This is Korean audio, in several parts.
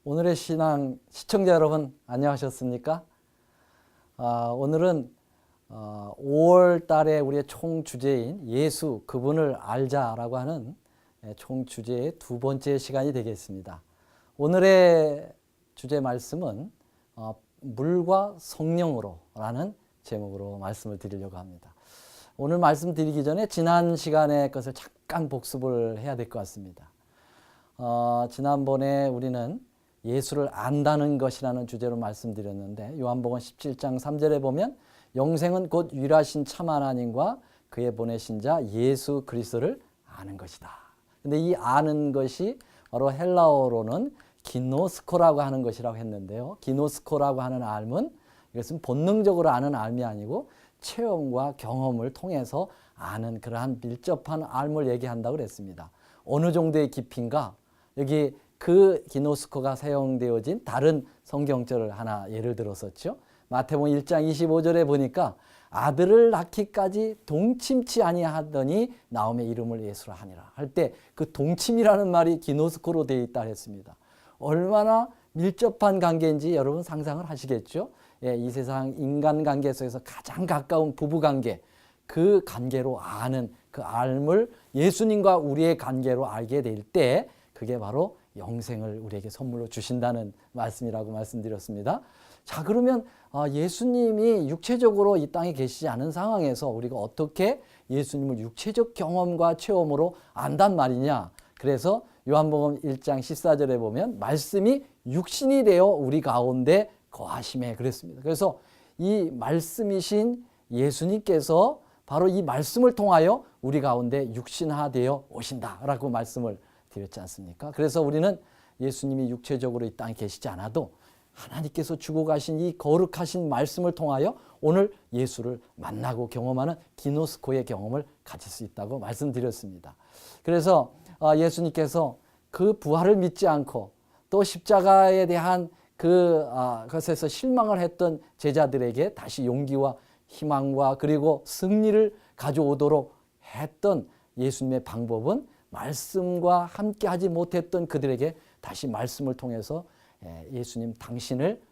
오늘의 신앙 시청자 여러분 안녕하셨습니까? 오늘은 5월 달에 우리의 총 주제인 예수 그분을 알자라고 하는 총 주제의 두 번째 시간이 되겠습니다. 오늘의 주제 말씀은 물과 성령으로 라는 제목으로 말씀을 드리려고 합니다. 오늘 말씀 드리기 전에 지난 시간의 것을 잠깐 복습을 해야 될 것 같습니다. 지난번에 우리는 예수를 안다는 것이라는 주제로 말씀드렸는데 요한복음 17장 3절에 보면 영생은 곧 유일하신 참 하나님과 그의 보내신 자 예수 그리스도를 아는 것이다. 근데 이 아는 것이 바로 헬라어로는 기노스코라고 하는 것이라고 했는데요. 기노스코라고 하는 알은 이것은 본능적으로 아는 알이 아니고 체험과 경험을 통해서 아는 그러한 밀접한 알을 얘기한다고 그랬습니다. 어느 정도의 깊이인가? 여기 그 기노스코가 사용되어진 다른 성경절을 하나 예를 들었었죠. 마태복음 1장 25절에 보니까 아들을 낳기까지 동침치 아니하더니 나음의 이름을 예수라 하니라 할 때 그 동침이라는 말이 기노스코로 되어 있다 했습니다. 얼마나 밀접한 관계인지 여러분 상상을 하시겠죠. 이 세상 인간관계 속에서 가장 가까운 부부관계, 그 관계로 아는 그 알을 예수님과 우리의 관계로 알게 될 때 그게 바로 영생을 우리에게 선물로 주신다는 말씀이라고 말씀드렸습니다. 자, 그러면 예수님이 육체적으로 이 땅에 계시지 않은 상황에서 우리가 어떻게 예수님을 육체적 경험과 체험으로 안단 말이냐. 그래서 요한복음 1장 14절에 보면 말씀이 육신이 되어 우리 가운데 거하심에 그랬습니다. 그래서 이 말씀이신 예수님께서 바로 이 말씀을 통하여 우리 가운데 육신화되어 오신다라고 말씀을 드렸지 않습니까? 그래서 우리는 예수님이 육체적으로 이 땅에 계시지 않아도 하나님께서 주고 가신 이 거룩하신 말씀을 통하여 오늘 예수를 만나고 경험하는 기노스코의 경험을 가질 수 있다고 말씀드렸습니다. 그래서 예수님께서 그 부활을 믿지 않고 또 십자가에 대한 그것에서 실망을 했던 제자들에게 다시 용기와 희망과 그리고 승리를 가져오도록 했던 예수님의 방법은 말씀과 함께 하지 못했던 그들에게 다시 말씀을 통해서 예수님 당신을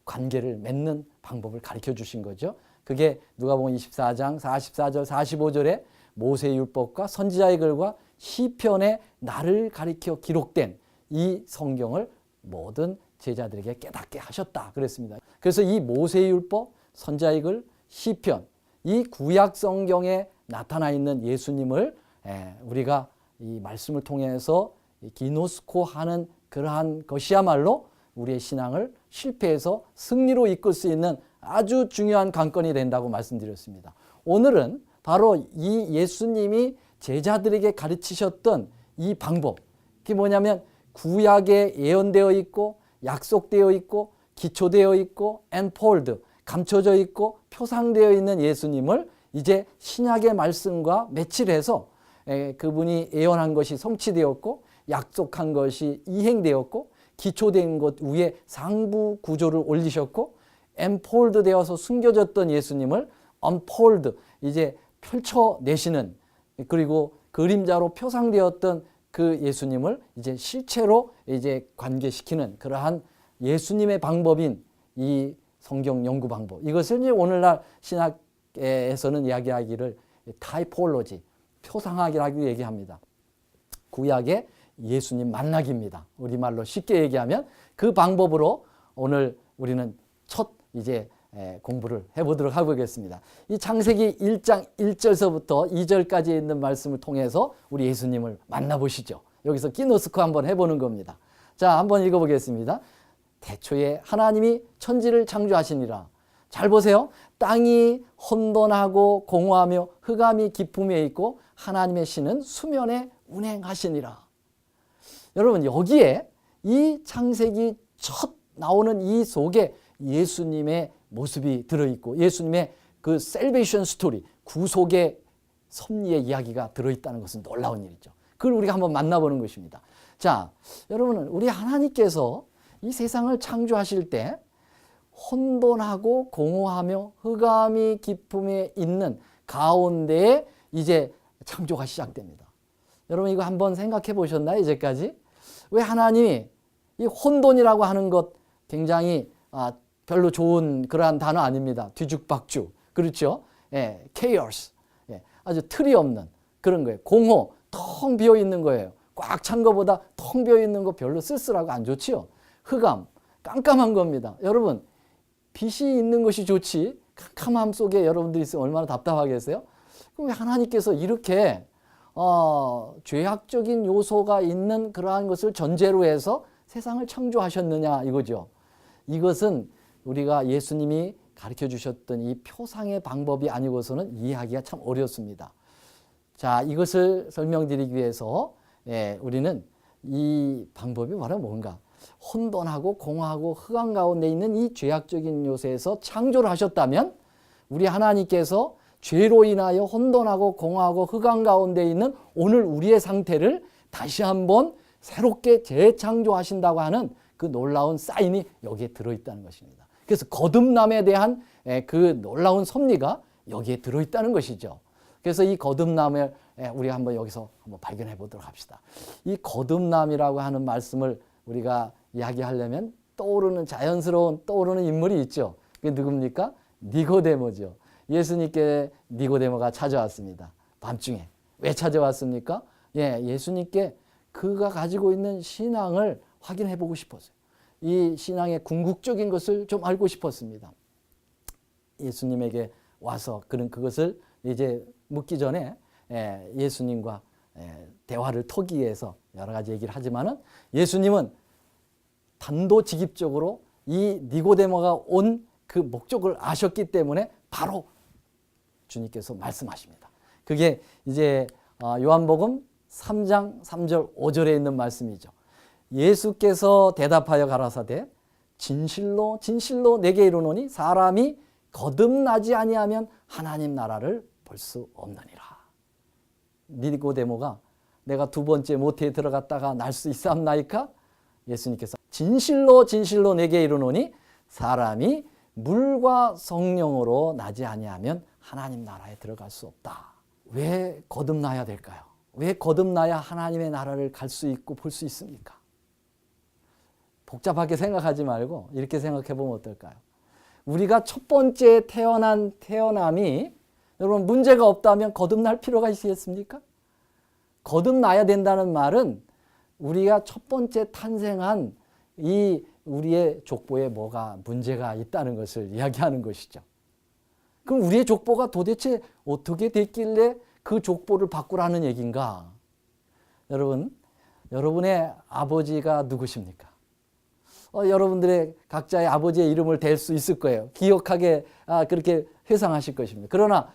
관계를 맺는 방법을 가르쳐 주신 거죠. 그게 누가복음 24장 44절 45절에 모세율법과 선지자의 글과 시편에 나를 가리켜 기록된 이 성경을 모든 제자들에게 깨닫게 하셨다 그랬습니다. 그래서 이 모세율법, 선지자의 글, 시편, 이 구약 성경에 나타나 있는 예수님을 우리가 이 말씀을 통해서 기노스코하는 그러한 것이야말로 우리의 신앙을 실패해서 승리로 이끌 수 있는 아주 중요한 관건이 된다고 말씀드렸습니다. 오늘은 바로 이 예수님이 제자들에게 가르치셨던 이 방법, 그게 뭐냐면 구약에 예언되어 있고 약속되어 있고 기초되어 있고 enfold, 감춰져 있고 표상되어 있는 예수님을 이제 신약의 말씀과 매치해서 그분이 예언한 것이 성취되었고 약속한 것이 이행되었고 기초된 것 위에 상부 구조를 올리셨고 enfold 되어서 숨겨졌던 예수님을 unfold 이제 펼쳐내시는 그리고 그림자로 표상되었던 그 예수님을 이제 실체로 이제 관계시키는 그러한 예수님의 방법인 이 성경 연구 방법, 이것을 이제 오늘날 신학에서는 이야기하기를 타이폴로지, 표상학이라고 얘기합니다. 구약의 예수님 만나기입니다. 우리말로 쉽게 얘기하면 그 방법으로 오늘 우리는 첫 이제 공부를 해보도록 해보겠습니다. 이 창세기 1장 1절서부터 2절까지 있는 말씀을 통해서 우리 예수님을 만나보시죠. 여기서 기노스코 한번 해보는 겁니다. 자, 한번 읽어보겠습니다. 태초에 하나님이 천지를 창조하시니라. 잘 보세요. 땅이 혼돈하고 공허하며 흑암이 깊음에 있고 하나님의 신은 수면에 운행하시니라. 여러분, 여기에 이 창세기 첫 나오는 이 속에 예수님의 모습이 들어있고 예수님의 그 셀베이션 스토리, 구속의 섭리의 이야기가 들어있다는 것은 놀라운 일이죠. 그걸 우리가 한번 만나보는 것입니다. 자, 여러분은 우리 하나님께서 이 세상을 창조하실 때 혼돈하고 공허하며 흑암이 깊음에 있는 가운데에 이제 창조가 시작됩니다. 여러분 이거 한번 생각해 보셨나요? 이제까지? 왜 하나님이 이 혼돈이라고 하는 것 굉장히 별로 좋은 그러한 단어 아닙니다. 뒤죽박죽. 그렇죠? 예, chaos. 예, 아주 틀이 없는 그런 거예요. 공허, 텅 비어 있는 거예요. 꽉 찬 것보다 텅 비어 있는 거 별로 쓸쓸하고 안 좋지요. 흑암, 깜깜한 겁니다. 여러분, 빛이 있는 것이 좋지 캄캄함 속에 여러분들이 있으면 얼마나 답답하겠어요? 그럼 왜 하나님께서 이렇게 죄악적인 요소가 있는 그러한 것을 전제로 해서 세상을 창조하셨느냐 이거죠. 이것은 우리가 예수님이 가르쳐 주셨던 이 표상의 방법이 아니고서는 이해하기가 참 어렵습니다. 자, 이것을 설명드리기 위해서 우리는 이 방법이 바로 뭔가 혼돈하고 공허하고 흑암 가운데 있는 이 죄악적인 요소에서 창조를 하셨다면 우리 하나님께서 죄로 인하여 혼돈하고 공허하고 흑암 가운데 있는 오늘 우리의 상태를 다시 한번 새롭게 재창조하신다고 하는 그 놀라운 사인이 여기에 들어있다는 것입니다. 그래서 거듭남에 대한 그 놀라운 섭리가 여기에 들어있다는 것이죠. 그래서 이 거듭남을 우리가 한번 여기서 한번 발견해 보도록 합시다. 이 거듭남이라고 하는 말씀을 우리가 이야기하려면 자연스러운 떠오르는 인물이 있죠. 그게 누굽니까? 니고데모죠. 예수님께 니고데모가 찾아왔습니다. 밤중에. 왜 찾아왔습니까? 예수님께 그가 가지고 있는 신앙을 확인해 보고 싶었어요. 이 신앙의 궁극적인 것을 좀 알고 싶었습니다. 예수님에게 와서 그것을 이제 묻기 전에 예수님과 대화를 터기 위해서 여러 가지 얘기를 하지만은 예수님은 단도직입적으로 이 니고데모가 온 그 목적을 아셨기 때문에 바로 주님께서 말씀하십니다. 그게 이제 요한복음 3장 3절 5절에 있는 말씀이죠. 예수께서 대답하여 가라사대 진실로 진실로 내게 이르노니 사람이 거듭나지 아니하면 하나님 나라를 볼 수 없느니라. 니고데모가 내가 두 번째 모태에 들어갔다가 날 수 있사옵나이까? 예수님께서 진실로 진실로 내게 이르노니 사람이 물과 성령으로 나지 아니하면 하나님 나라에 들어갈 수 없다. 왜 거듭나야 될까요? 왜 거듭나야 하나님의 나라를 갈 수 있고 볼 수 있습니까? 복잡하게 생각하지 말고 이렇게 생각해 보면 어떨까요? 우리가 첫 번째 태어남이 여러분 문제가 없다면 거듭날 필요가 있겠습니까? 거듭나야 된다는 말은 우리가 첫 번째 탄생한 이 우리의 족보에 뭐가 문제가 있다는 것을 이야기하는 것이죠. 그럼 우리의 족보가 도대체 어떻게 됐길래 그 족보를 바꾸라는 얘기인가? 여러분의 아버지가 누구십니까? 여러분들의 각자의 아버지의 이름을 댈 수 있을 거예요. 기억하게 그렇게 회상하실 것입니다. 그러나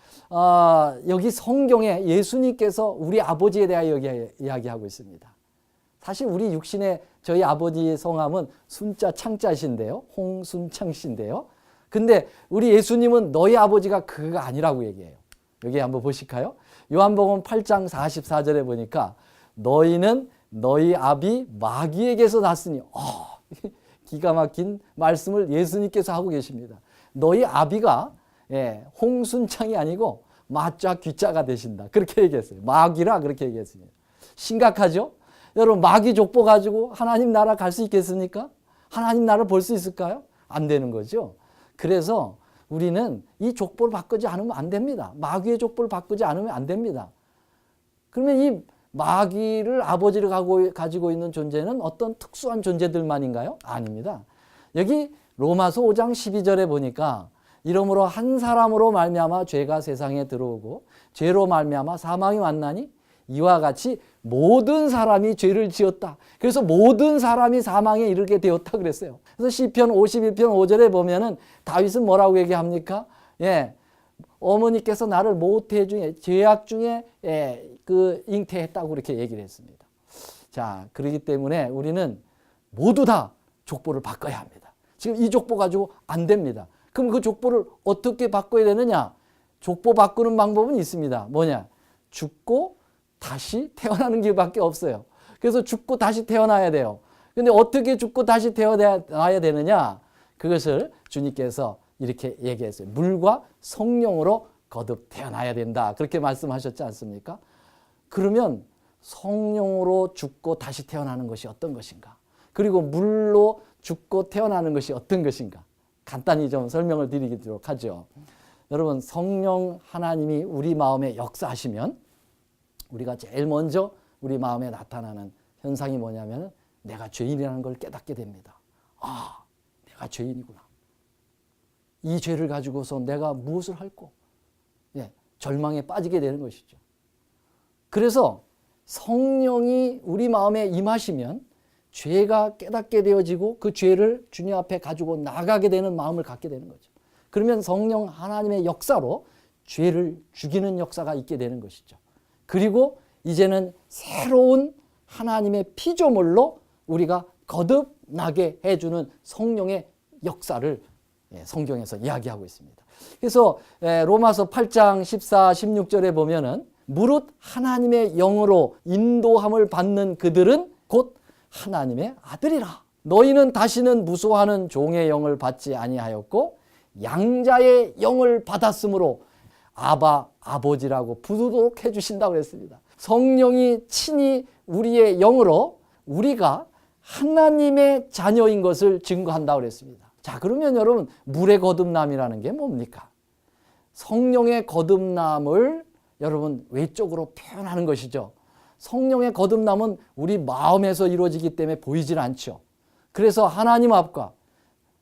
여기 성경에 예수님께서 우리 아버지에 대하여 이야기하고 있습니다. 사실 우리 육신의 저희 아버지의 성함은 순자 창자신데요. 홍순창씨인데요. 근데 우리 예수님은 너희 아버지가 그가 아니라고 얘기해요. 여기 한번 보실까요? 요한복음 8장 44절에 보니까 너희는 너희 아비 마귀에게서 났으니 기가 막힌 말씀을 예수님께서 하고 계십니다. 너희 아비가 홍순창이 아니고 마자 귀자가 되신다. 그렇게 얘기했어요. 마귀라 그렇게 얘기했습니다. 심각하죠? 여러분 마귀 족보 가지고 하나님 나라 갈 수 있겠습니까? 하나님 나라를 볼 수 있을까요? 안 되는 거죠. 그래서 우리는 이 족보를 바꾸지 않으면 안 됩니다. 마귀의 족보를 바꾸지 않으면 안 됩니다. 그러면 이 마귀를 아버지를 가지고 있는 존재는 어떤 특수한 존재들만인가요? 아닙니다. 여기 로마서 5장 12절에 보니까 이러므로 한 사람으로 말미암아 죄가 세상에 들어오고 죄로 말미암아 사망이 왔나니 이와 같이 모든 사람이 죄를 지었다. 그래서 모든 사람이 사망에 이르게 되었다 그랬어요. 그래서 시편 51편 5절에 보면은 다윗은 뭐라고 얘기합니까? 어머니께서 나를 모태 중에 죄악 중에 잉태했다고 그렇게 얘기를 했습니다. 자, 그렇기 때문에 우리는 모두 다 족보를 바꿔야 합니다. 지금 이 족보 가지고 안 됩니다. 그럼 그 족보를 어떻게 바꿔야 되느냐? 족보 바꾸는 방법은 있습니다. 뭐냐? 죽고 다시 태어나는 길밖에 없어요. 그래서 죽고 다시 태어나야 돼요. 근데 어떻게 죽고 다시 태어나야 되느냐? 그것을 주님께서 이렇게 얘기했어요. 물과 성령으로 거듭 태어나야 된다. 그렇게 말씀하셨지 않습니까? 그러면 성령으로 죽고 다시 태어나는 것이 어떤 것인가? 그리고 물로 죽고 태어나는 것이 어떤 것인가? 간단히 좀 설명을 드리도록 하죠. 여러분, 성령 하나님이 우리 마음에 역사하시면 우리가 제일 먼저 우리 마음에 나타나는 현상이 뭐냐면 내가 죄인이라는 걸 깨닫게 됩니다. 아, 내가 죄인이구나. 이 죄를 가지고서 내가 무엇을 할꼬? 절망에 빠지게 되는 것이죠. 그래서 성령이 우리 마음에 임하시면 죄가 깨닫게 되어지고 그 죄를 주님 앞에 가지고 나가게 되는 마음을 갖게 되는 거죠. 그러면 성령 하나님의 역사로 죄를 죽이는 역사가 있게 되는 것이죠. 그리고 이제는 새로운 하나님의 피조물로 우리가 거듭나게 해주는 성령의 역사를 성경에서 이야기하고 있습니다. 그래서 로마서 8장 14, 16절에 보면은 무릇 하나님의 영으로 인도함을 받는 그들은 곧 하나님의 아들이라. 너희는 다시는 무수하는 종의 영을 받지 아니하였고 양자의 영을 받았으므로 아바 아버지라고 부르도록 해주신다고 그랬습니다. 성령이 친히 우리의 영으로 우리가 하나님의 자녀인 것을 증거한다고 그랬습니다. 자, 그러면 여러분, 물의 거듭남이라는 게 뭡니까? 성령의 거듭남을 여러분 외적으로 표현하는 것이죠. 성령의 거듭남은 우리 마음에서 이루어지기 때문에 보이질 않죠. 그래서 하나님 앞과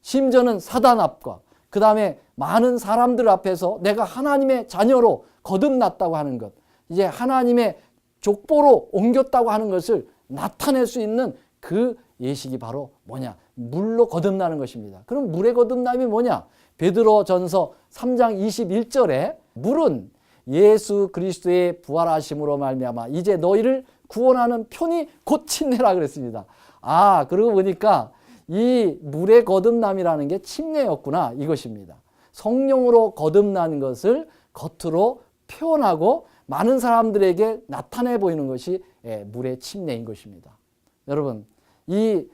심지어는 사단 앞과 그 다음에 많은 사람들 앞에서 내가 하나님의 자녀로 거듭났다고 하는 것, 이제 하나님의 족보로 옮겼다고 하는 것을 나타낼 수 있는 그 예식이 바로 뭐냐? 물로 거듭나는 것입니다. 그럼 물의 거듭남이 뭐냐? 베드로전서 3장 21절에 물은 예수 그리스도의 부활하심으로 말미암아 이제 너희를 구원하는 편이 곧 침례라 그랬습니다. 아, 그러고 보니까 이 물의 거듭남이라는 게 침례였구나, 이것입니다. 성령으로 거듭나는 것을 겉으로 표현하고 많은 사람들에게 나타내 보이는 것이 물의 침례인 것입니다. 여러분, 이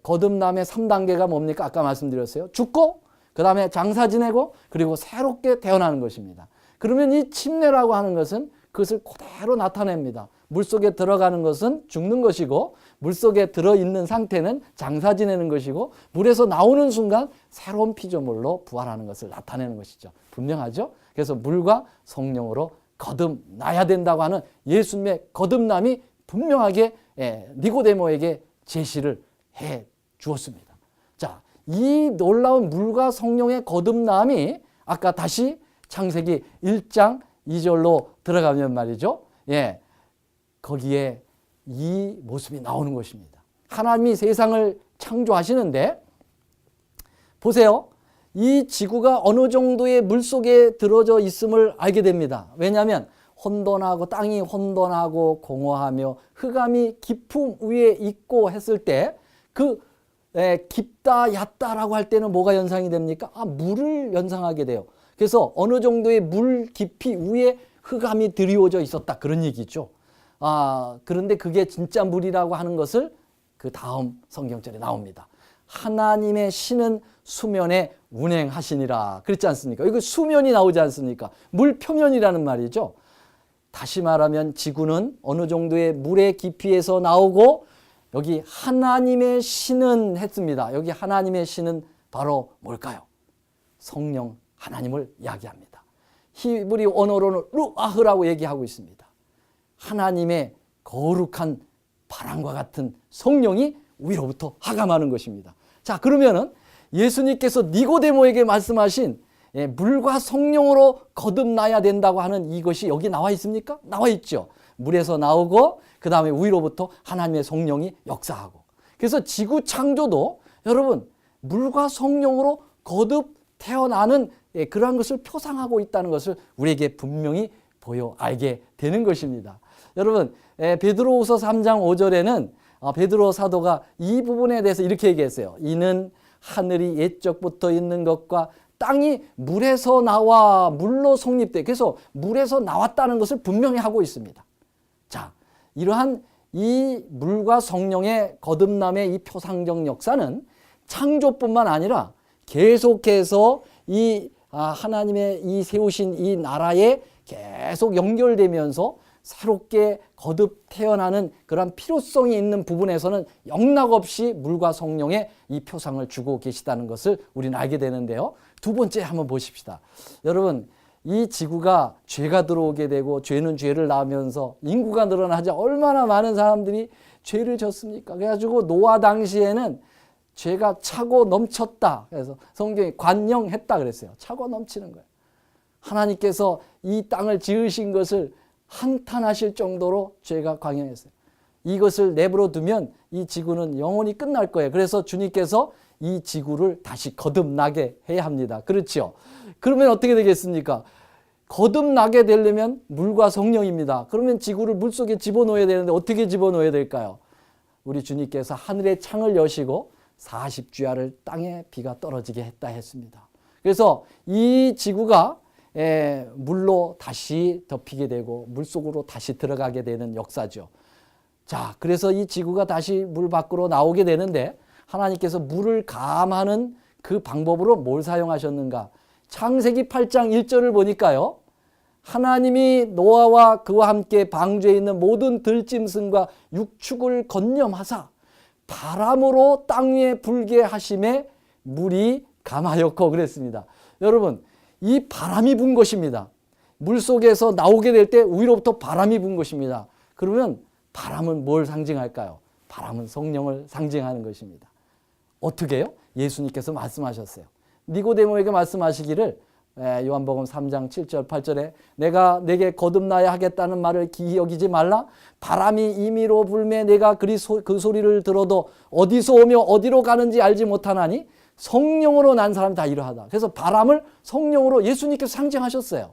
거듭남의 3단계가 뭡니까? 아까 말씀드렸어요. 죽고 그 다음에 장사 지내고 그리고 새롭게 태어나는 것입니다. 그러면 이 침례라고 하는 것은 그것을 그대로 나타냅니다. 물속에 들어가는 것은 죽는 것이고 물속에 들어있는 상태는 장사 지내는 것이고 물에서 나오는 순간 새로운 피조물로 부활하는 것을 나타내는 것이죠. 분명하죠? 그래서 물과 성령으로 거듭나야 된다고 하는 예수님의 거듭남이 분명하게 니고데모에게 제시를 해 주었습니다. 자, 이 놀라운 물과 성령의 거듭남이 아까 다시 창세기 1장 2절로 들어가면 말이죠. 거기에 이 모습이 나오는 것입니다. 하나님이 세상을 창조하시는데 보세요. 이 지구가 어느 정도의 물속에 들어져 있음을 알게 됩니다. 왜냐하면 혼돈하고 땅이 혼돈하고 공허하며 흑암이 깊음 위에 있고 했을 때 그 깊다 얕다라고 할 때는 뭐가 연상이 됩니까? 물을 연상하게 돼요. 그래서 어느 정도의 물 깊이 위에 흑암이 드리워져 있었다, 그런 얘기죠. 그런데 그게 진짜 물이라고 하는 것을 그 다음 성경절에 나옵니다. 하나님의 신은 수면에 운행하시니라 그랬지 않습니까? 이거 수면이 나오지 않습니까? 물 표면이라는 말이죠. 다시 말하면 지구는 어느 정도의 물의 깊이에서 나오고 여기 하나님의 신은 했습니다. 여기 하나님의 신은 바로 뭘까요? 성령 하나님을 이야기합니다. 히브리 언어로는 루아흐라고 얘기하고 있습니다. 하나님의 거룩한 바람과 같은 성령이 위로부터 하감하는 것입니다. 자, 그러면은 예수님께서 니고데모에게 말씀하신 물과 성령으로 거듭나야 된다고 하는 이것이 여기 나와 있습니까? 나와 있죠. 물에서 나오고 그 다음에 위로부터 하나님의 성령이 역사하고. 그래서 지구 창조도 여러분 물과 성령으로 거듭 태어나는 그러한 것을 표상하고 있다는 것을 우리에게 분명히 보여 알게 되는 것입니다. 여러분, 베드로후서 3장 5절에는 베드로 사도가 이 부분에 대해서 이렇게 얘기했어요. 이는 하늘이 옛적부터 있는 것과 땅이 물에서 나와 물로 성립돼. 그래서 물에서 나왔다는 것을 분명히 하고 있습니다. 자, 이러한 이 물과 성령의 거듭남의 이 표상적 역사는 창조뿐만 아니라 계속해서 이 하나님의 이 세우신 이 나라에 계속 연결되면서 새롭게 거듭 태어나는 그런 필요성이 있는 부분에서는 영락없이 물과 성령의 이 표상을 주고 계시다는 것을 우리는 알게 되는데요. 두 번째 한번 보십시다. 여러분, 이 지구가 죄가 들어오게 되고 죄는 죄를 낳으면서 인구가 늘어나자 얼마나 많은 사람들이 죄를 졌습니까? 그래가지고 노아 당시에는 죄가 차고 넘쳤다. 그래서 성경이 관영했다 그랬어요. 차고 넘치는 거예요. 하나님께서 이 땅을 지으신 것을 한탄하실 정도로 죄가 관영했어요. 이것을 내버려 두면 이 지구는 영원히 끝날 거예요. 그래서 주님께서 이 지구를 다시 거듭나게 해야 합니다. 그렇죠? 그러면 어떻게 되겠습니까? 거듭나게 되려면 물과 성령입니다. 그러면 지구를 물속에 집어넣어야 되는데 어떻게 집어넣어야 될까요? 우리 주님께서 하늘의 창을 여시고 40주야를 땅에 비가 떨어지게 했다 했습니다. 그래서 이 지구가 물로 다시 덮이게 되고 물속으로 다시 들어가게 되는 역사죠. 자, 그래서 이 지구가 다시 물 밖으로 나오게 되는데 하나님께서 물을 감하는 그 방법으로 뭘 사용하셨는가? 창세기 8장 1절을 보니까요. 하나님이 노아와 그와 함께 방주에 있는 모든 들짐승과 육축을 건념하사 바람으로 땅 위에 불게 하심에 물이 감하였고 그랬습니다. 여러분, 이 바람이 분 것입니다. 물속에서 나오게 될 때 위로부터 바람이 분 것입니다. 그러면 바람은 뭘 상징할까요? 바람은 성령을 상징하는 것입니다. 어떻게 해요? 예수님께서 말씀하셨어요. 니고데모에게 말씀하시기를 요한복음 3장 7절 8절에 내가 내게 거듭나야 하겠다는 말을 기이 여기지 말라. 바람이 임의로 불매 내가 그 소리를 들어도 어디서 오며 어디로 가는지 알지 못하나니 성령으로 난 사람이 다 이러하다. 그래서 바람을 성령으로 예수님께서 상징하셨어요.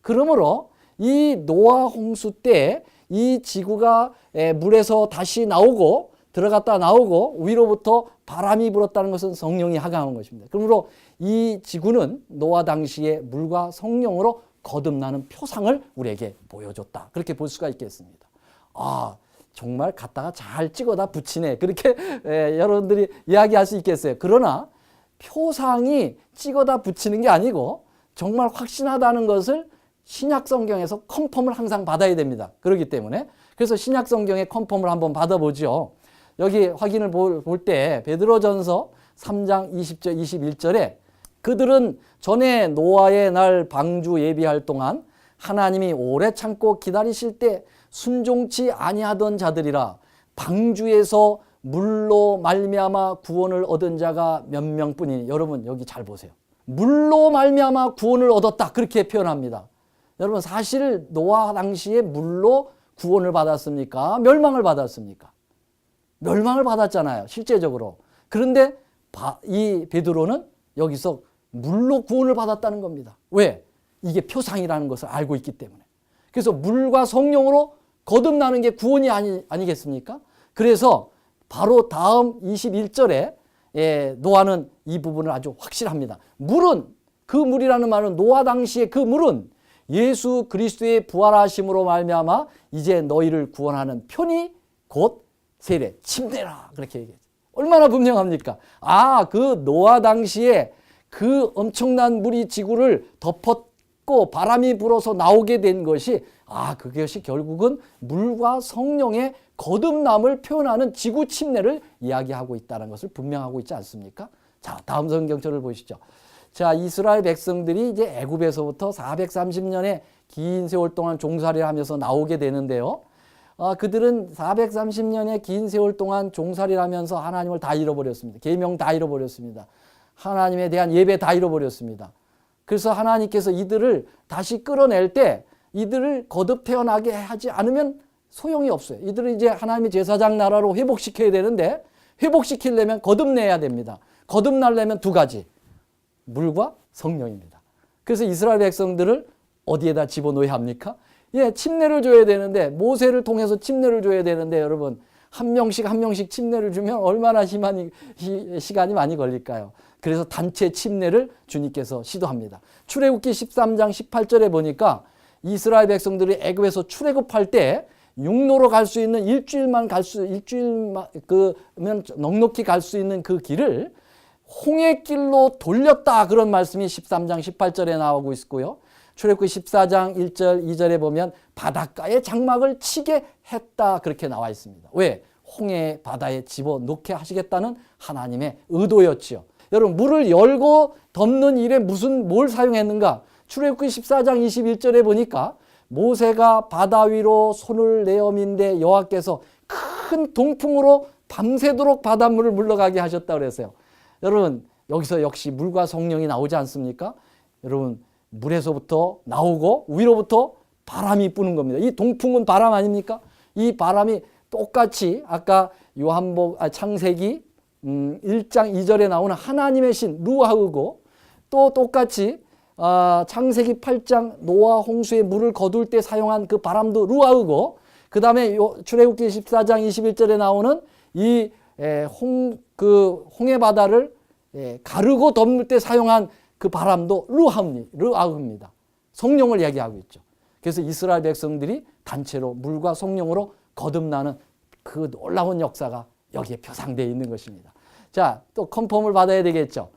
그러므로 이 노아 홍수 때 이 지구가 물에서 다시 나오고 들어갔다 나오고 위로부터 바람이 불었다는 것은 성령이 하강한 것입니다. 그러므로 이 지구는 노아 당시에 물과 성령으로 거듭나는 표상을 우리에게 보여줬다. 그렇게 볼 수가 있겠습니다. 아, 정말 갖다가 잘 찍어다 붙이네. 그렇게 여러분들이 이야기할 수 있겠어요. 그러나 표상이 찍어다 붙이는 게 아니고 정말 확신하다는 것을 신약 성경에서 컨펌을 항상 받아야 됩니다. 그렇기 때문에 그래서 신약 성경의 컨펌을 한번 받아보죠. 여기 확인을 볼 때 베드로전서 3장 20절 21절에 그들은 전에 노아의 날 방주 예비할 동안 하나님이 오래 참고 기다리실 때 순종치 아니하던 자들이라 방주에서 물로 말미암아 구원을 얻은 자가 몇 명뿐이니. 여러분 여기 잘 보세요. 물로 말미암아 구원을 얻었다 그렇게 표현합니다. 여러분 사실 노아 당시에 물로 구원을 받았습니까? 멸망을 받았습니까? 멸망을 받았잖아요. 실제적으로. 그런데 이 베드로는 여기서 물로 구원을 받았다는 겁니다. 왜? 이게 표상이라는 것을 알고 있기 때문에. 그래서 물과 성령으로 거듭나는 게 구원이 아니겠습니까? 그래서 바로 다음 21절에 노아는 이 부분을 아주 확실합니다. 물은, 그 물이라는 말은 노아 당시의 그 물은 예수 그리스도의 부활하심으로 말미암아 이제 너희를 구원하는 편이 곧 세례, 침례라 그렇게 얘기했죠. 얼마나 분명합니까? 아, 그 노아 당시에 그 엄청난 물이 지구를 덮었고 바람이 불어서 나오게 된 것이 그것이 결국은 물과 성령의 거듭남을 표현하는 지구 침례를 이야기하고 있다는 것을 분명하고 있지 않습니까? 자, 다음 성경절을 보시죠. 자, 이스라엘 백성들이 이제 애굽에서부터 430년의 긴 세월 동안 종살이를 하면서 나오게 되는데요. 그들은 430년의 긴 세월 동안 종살이를 하면서 하나님을 다 잃어버렸습니다. 계명 다 잃어버렸습니다. 하나님에 대한 예배 다 잃어버렸습니다. 그래서 하나님께서 이들을 다시 끌어낼 때 이들을 거듭 태어나게 하지 않으면 소용이 없어요. 이들을 이제 하나님의 제사장 나라로 회복시켜야 되는데 회복시키려면 거듭내야 됩니다. 거듭나려면 두 가지. 물과 성령입니다. 그래서 이스라엘 백성들을 어디에다 집어넣어야 합니까? 침례를 줘야 되는데 모세를 통해서 침례를 줘야 되는데 여러분 한 명씩 침례를 주면 얼마나 시간이 많이 걸릴까요? 그래서 단체 침례를 주님께서 시도합니다. 출애굽기 13장 18절에 보니까 이스라엘 백성들이 애굽에서 출애굽할 때 육로로 갈 수 있는 일주일만 그러면 넉넉히 갈 수 있는 그 길을 홍해길로 돌렸다 그런 말씀이 13장 18절에 나오고 있고요. 출애굽기 14장 1절 2절에 보면 바닷가에 장막을 치게 했다 그렇게 나와 있습니다. 왜? 홍해 바다에 집어넣게 하시겠다는 하나님의 의도였지요. 여러분 물을 열고 덮는 일에 뭘 사용했는가? 출애굽기 14장 21절에 보니까 모세가 바다 위로 손을 내어민데 여호와께서 큰 동풍으로 밤새도록 바닷물을 물러가게 하셨다 그랬어요. 여러분 여기서 역시 물과 성령이 나오지 않습니까? 여러분 물에서부터 나오고 위로부터 바람이 부는 겁니다. 이 동풍은 바람 아닙니까? 이 바람이 똑같이 아까 창세기 1장 2절에 나오는 하나님의 신 루아흐고 또 똑같이 창세기 8장 노아 홍수의 물을 거둘 때 사용한 그 바람도 루아흐고 그 다음에 출애굽기 14장 21절에 나오는 이 홍해 바다를 가르고 덮을 때 사용한 그 바람도 루아흐입니다. 성령을 얘기하고 있죠. 그래서 이스라엘 백성들이 단체로 물과 성령으로 거듭나는 그 놀라운 역사가 여기에 표상되어 있는 것입니다. 자, 또 컨펌을 받아야 되겠죠.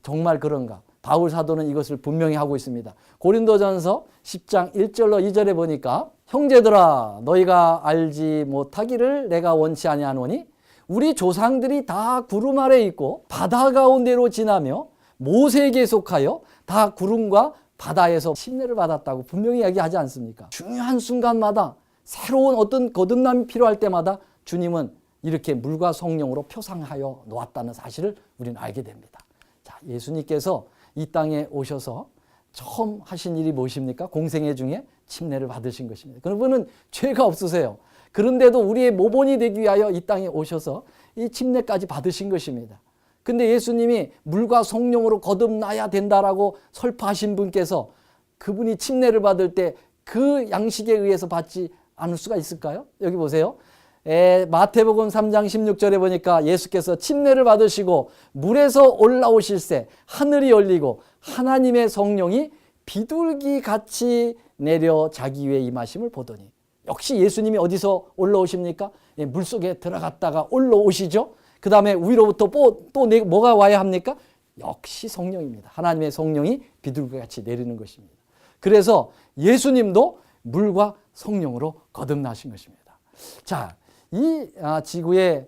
정말 그런가? 바울 사도는 이것을 분명히 하고 있습니다. 고린도전서 10장 1절로 2절에 보니까 형제들아 너희가 알지 못하기를 내가 원치 아니하노니 우리 조상들이 다 구름 아래 있고 바다 가운데로 지나며 모세에게 속하여 다 구름과 바다에서 침례를 받았다고 분명히 이야기하지 않습니까? 중요한 순간마다 새로운 어떤 거듭남이 필요할 때마다 주님은 이렇게 물과 성령으로 표상하여 놓았다는 사실을 우리는 알게 됩니다. 자, 예수님께서 이 땅에 오셔서 처음 하신 일이 무엇입니까? 공생애 중에 침례를 받으신 것입니다. 그분은 죄가 없으세요. 그런데도 우리의 모본이 되기 위하여 이 땅에 오셔서 이 침례까지 받으신 것입니다. 근데 예수님이 물과 성령으로 거듭나야 된다라고 설파하신 분께서 그분이 침례를 받을 때 그 양식에 의해서 받지 않을 수가 있을까요? 여기 보세요. 마태복음 3장 16절에 보니까 예수께서 침례를 받으시고 물에서 올라오실새 하늘이 열리고 하나님의 성령이 비둘기 같이 내려 자기 위에 임하심을 보더니 역시 예수님이 어디서 올라오십니까? 물속에 들어갔다가 올라오시죠. 그 다음에 위로부터 또 뭐가 와야 합니까? 역시 성령입니다. 하나님의 성령이 비둘기 같이 내리는 것입니다. 그래서 예수님도 물과 성령으로 거듭나신 것입니다. 자, 이 지구의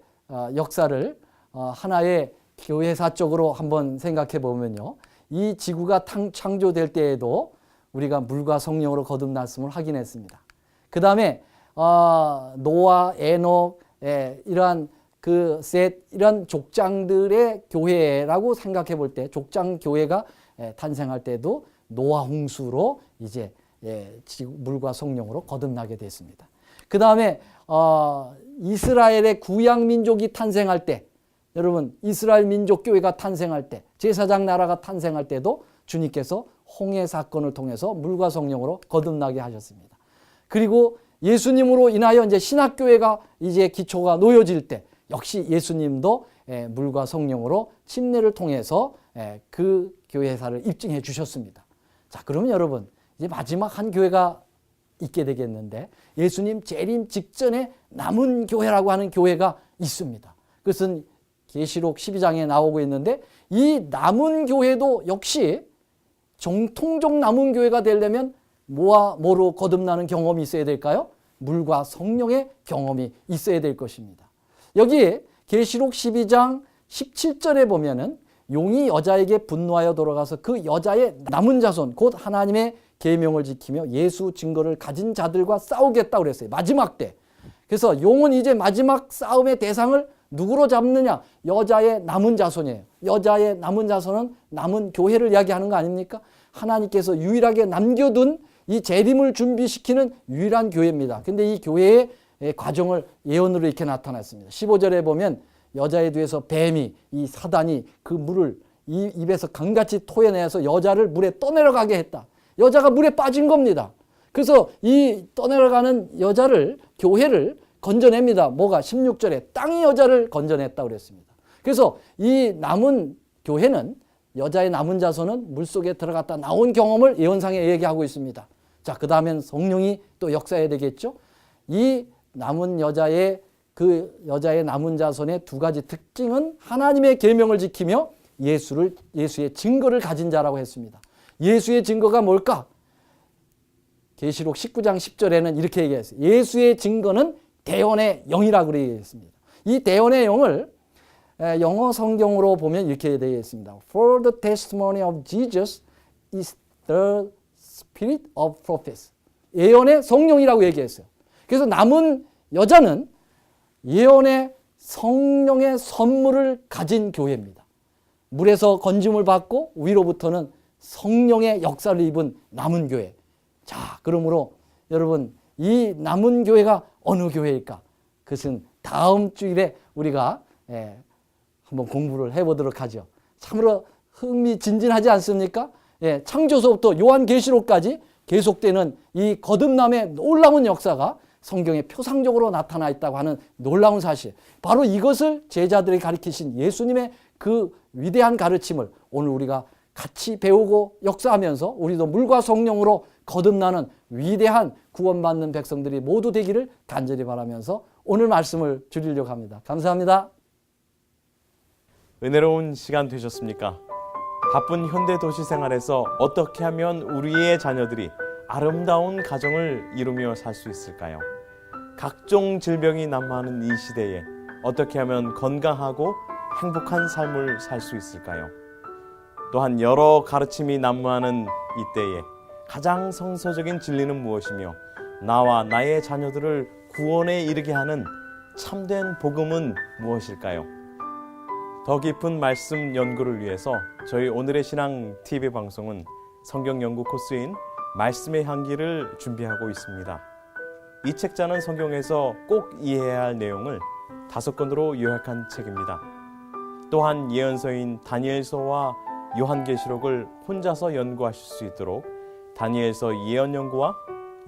역사를 하나의 교회사적으로 한번 생각해 보면요. 이 지구가 창조될 때에도 우리가 물과 성령으로 거듭났음을 확인했습니다. 그 다음에 노아, 에녹 이러한 이런 족장들의 교회라고 생각해 볼 때 족장 교회가 탄생할 때도 노아 홍수로 이제 물과 성령으로 거듭나게 됐습니다. 그 다음에 이스라엘의 구약 민족이 탄생할 때 여러분 이스라엘 민족교회가 탄생할 때 제사장 나라가 탄생할 때도 주님께서 홍해 사건을 통해서 물과 성령으로 거듭나게 하셨습니다. 그리고 예수님으로 인하여 이제 신학교회가 이제 기초가 놓여질 때 역시 예수님도 물과 성령으로 침례를 통해서 그 교회사를 입증해 주셨습니다. 자, 그러면 여러분 이제 마지막 한 교회가 있게 되겠는데 예수님 재림 직전에 남은 교회라고 하는 교회가 있습니다. 그것은 계시록 12장에 나오고 있는데 이 남은 교회도 역시 정통적 남은 교회가 되려면 뭐와 뭐로 거듭나는 경험이 있어야 될까요? 물과 성령의 경험이 있어야 될 것입니다. 여기에 계시록 12장 17절에 보면은 용이 여자에게 분노하여 돌아가서 그 여자의 남은 자손 곧 하나님의 계명을 지키며 예수 증거를 가진 자들과 싸우겠다고 그랬어요. 마지막 때. 그래서 용은 이제 마지막 싸움의 대상을 누구로 잡느냐? 여자의 남은 자손이에요. 여자의 남은 자손은 남은 교회를 이야기하는 거 아닙니까? 하나님께서 유일하게 남겨둔 이 재림을 준비시키는 유일한 교회입니다. 근데 이 교회의 과정을 예언으로 이렇게 나타났습니다. 15절에 보면 여자에 대해서 뱀이 이 사단이 그 물을 이 입에서 강같이 토해내서 여자를 물에 떠내려가게 했다. 여자가 물에 빠진 겁니다. 그래서 이 떠내려가는 여자를 교회를 건져냅니다. 뭐가 16절에 땅이 여자를 건져냈다고 그랬습니다. 그래서 이 남은 교회는 여자의 남은 자손은 물속에 들어갔다 나온 경험을 예언상에 얘기하고 있습니다. 자, 그 다음엔 성령이 또 역사해야 되겠죠. 이 남은 여자의 여자의 남은 자손의 두 가지 특징은 하나님의 계명을 지키며 예수의 증거를 가진 자라고 했습니다. 예수의 증거가 뭘까? 계시록 19장 10절에는 이렇게 얘기했어요. 예수의 증거는 대언의 영이라고 얘기했습니다. 이 대언의 영을 영어 성경으로 보면 이렇게 되어 있습니다. For the testimony of Jesus is the spirit of prophecy. 예언의 성령이라고 얘기했어요. 그래서 남은 여자는 예언의 성령의 선물을 가진 교회입니다. 물에서 건짐을 받고 위로부터는 성령의 역사를 입은 남은 교회. 자, 그러므로 여러분 이 남은 교회가 어느 교회일까? 그것은 다음 주일에 우리가 한번 공부를 해보도록 하죠. 참으로 흥미진진하지 않습니까? 창조서부터 요한계시록까지 계속되는 이 거듭남의 놀라운 역사가 성경에 표상적으로 나타나 있다고 하는 놀라운 사실. 바로 이것을 제자들이 가르치신 예수님의 그 위대한 가르침을 오늘 우리가 같이 배우고 역사하면서 우리도 물과 성령으로 거듭나는 위대한 구원받는 백성들이 모두 되기를 간절히 바라면서 오늘 말씀을 줄이려고 합니다. 감사합니다. 은혜로운 시간 되셨습니까? 바쁜 현대 도시 생활에서 어떻게 하면 우리의 자녀들이 아름다운 가정을 이루며 살 수 있을까요? 각종 질병이 난무하는 이 시대에 어떻게 하면 건강하고 행복한 삶을 살 수 있을까요? 또한 여러 가르침이 난무하는 이때에 가장 성서적인 진리는 무엇이며 나와 나의 자녀들을 구원에 이르게 하는 참된 복음은 무엇일까요? 더 깊은 말씀 연구를 위해서 저희 오늘의 신앙 TV 방송은 성경 연구 코스인 말씀의 향기를 준비하고 있습니다. 이 책자는 성경에서 꼭 이해해야 할 내용을 5권으로 요약한 책입니다. 또한 예언서인 다니엘서와 요한계시록을 혼자서 연구하실 수 있도록 다니엘서 예언연구와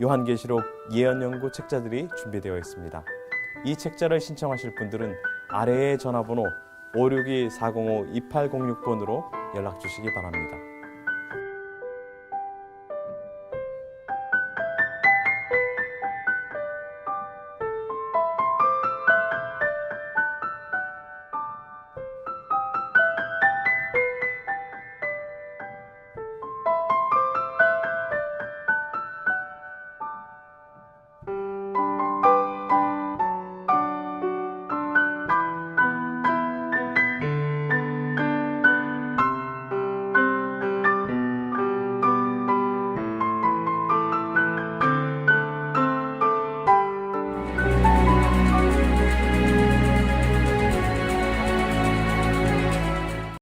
요한계시록 예언연구 책자들이 준비되어 있습니다. 이 책자를 신청하실 분들은 아래의 전화번호 562-405-2806번으로 연락 주시기 바랍니다.